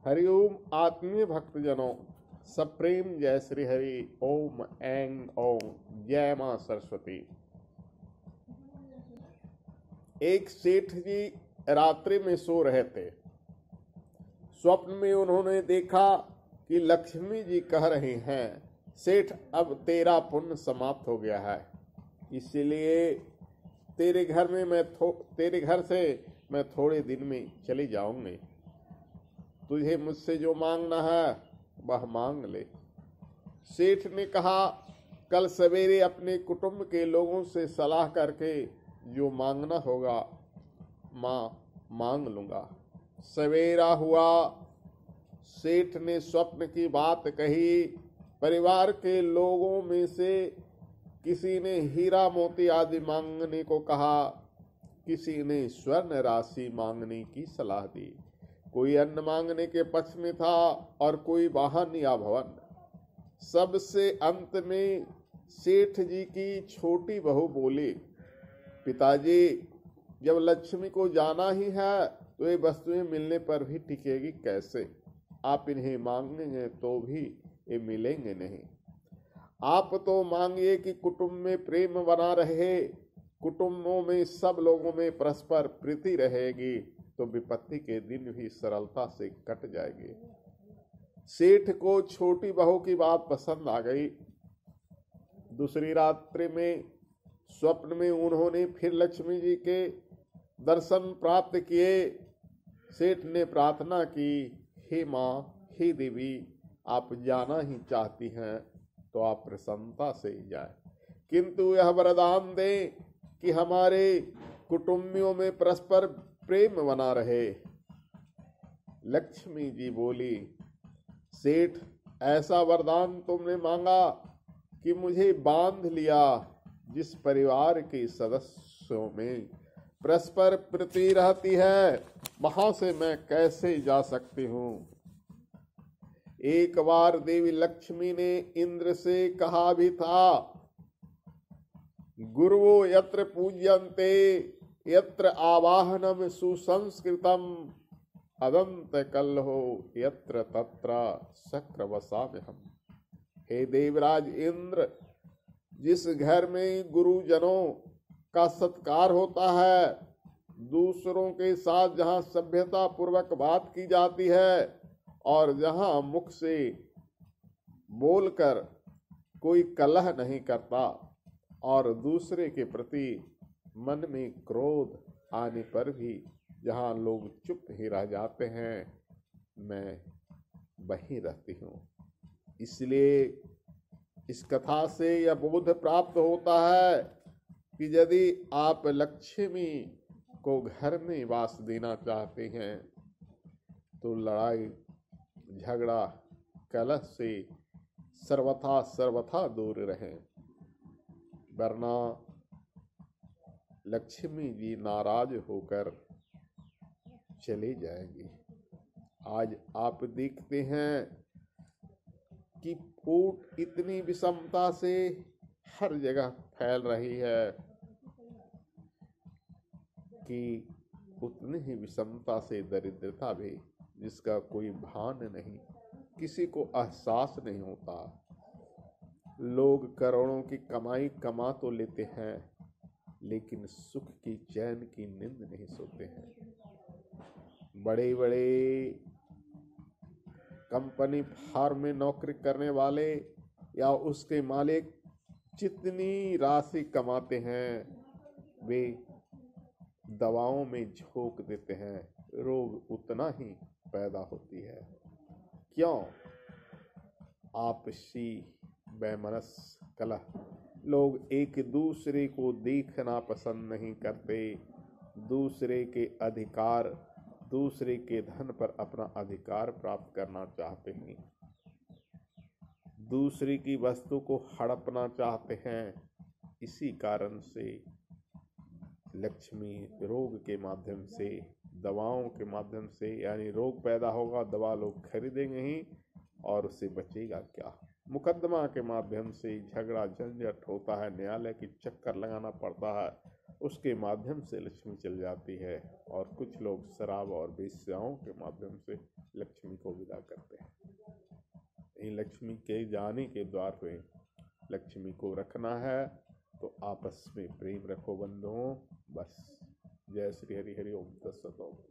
हरिओम आत्मीय भक्तजनों, सप्रेम जय श्री हरि। ओम ऐं ओम जय मां सरस्वती। एक सेठ जी रात्रि में सो रहे थे। स्वप्न में उन्होंने देखा कि लक्ष्मी जी कह रही हैं, सेठ अब तेरा पुण्य समाप्त हो गया है, इसलिए तेरे घर से मैं थोड़े दिन में चली जाऊंगी। तुझे मुझसे जो मांगना है वह मांग ले। सेठ ने कहा, कल सवेरे अपने कुटुंब के लोगों से सलाह करके जो मांगना होगा मांग लूंगा। सवेरा हुआ, सेठ ने स्वप्न की बात कही। परिवार के लोगों में से किसी ने हीरा मोती आदि मांगने को कहा, किसी ने स्वर्ण राशि मांगने की सलाह दी। कोई अन्न मांगने के पक्ष में था और कोई वाहन या भवन। सबसे अंत में सेठ जी की छोटी बहू बोली, पिताजी, जब लक्ष्मी को जाना ही है तो ये वस्तुएं मिलने पर भी टिकेगी कैसे? आप इन्हें मांगेंगे तो भी ये मिलेंगे नहीं। आप तो मांगिए कि कुटुंब में प्रेम बना रहे, कुटुंबों में सब लोगों में परस्पर प्रीति रहेगी, तो विपत्ति के दिन भी सरलता से कट जाएगी। सेठ को छोटी बहू की बात पसंद आ गई। दूसरी रात्रि में स्वप्न में उन्होंने फिर लक्ष्मी जी के दर्शन प्राप्त किए। सेठ ने प्रार्थना की, हे माँ, हे देवी, आप जाना ही चाहती हैं तो आप प्रसन्नता से जाए, किंतु यह वरदान दें कि हमारे कुटुंबियों में परस्पर प्रेम बना रहे। लक्ष्मी जी बोली, सेठ, ऐसा वरदान तुमने मांगा कि मुझे बांध लिया। जिस परिवार के सदस्यों में परस्पर प्रीति रहती है, वहां से मैं कैसे जा सकती हूँ? एक बार देवी लक्ष्मी ने इंद्र से कहा भी था, गुरुवो यत्र पूज्यन्ते यत्र आवाहनम सुसंस्कृतम अदंत कलहो यत्र तत्र शक्रवसाम्यहम्। हे देवराज इंद्र, जिस घर में गुरुजनों का सत्कार होता है, दूसरों के साथ जहां सभ्यता पूर्वक बात की जाती है और जहां मुख से बोलकर कोई कलह नहीं करता और दूसरे के प्रति मन में क्रोध आने पर भी जहां लोग चुप ही रह जाते हैं, मैं वहीं रहती हूँ। इसलिए इस कथा से यह बोध प्राप्त होता है कि यदि आप लक्ष्मी को घर में वास देना चाहते हैं तो लड़ाई झगड़ा कलह से सर्वथा दूर रहें, वरना लक्ष्मी जी नाराज होकर चले जाएंगे। आज आप देखते हैं कि फूट इतनी विषमता से हर जगह फैल रही है कि उतनी ही विषमता से दरिद्रता भी, जिसका कोई भान नहीं, किसी को एहसास नहीं होता। लोग करोड़ों की कमाई कमा तो लेते हैं, लेकिन सुख की चैन की नींद नहीं सोते हैं। बड़े बड़े कंपनी फार्म में नौकरी करने वाले या उसके मालिक जितनी राशि कमाते हैं, वे दवाओं में झोंक देते हैं, रोग उतना ही पैदा होती है। क्यों? आपसी वैमनस कलह। लोग एक दूसरे को देखना पसंद नहीं करते, दूसरे के अधिकार, दूसरे के धन पर अपना अधिकार प्राप्त करना चाहते हैं, दूसरे की वस्तु को हड़पना चाहते हैं। इसी कारण से लक्ष्मी रोग के माध्यम से, दवाओं के माध्यम से, यानी रोग पैदा होगा, दवा लोग खरीदेंगे ही और उससे बचेगा क्या? मुकदमा के माध्यम से झगड़ा झंझट होता है, न्यायालय की चक्कर लगाना पड़ता है, उसके माध्यम से लक्ष्मी चल जाती है। और कुछ लोग शराब और वेश्याओं के माध्यम से लक्ष्मी को भी कहीं लक्ष्मी के जाने के द्वार पे लक्ष्मी को रखना है तो आपस में प्रेम रखो बंधुओं। बस। जय श्री हरि हरि ओम तत्सत।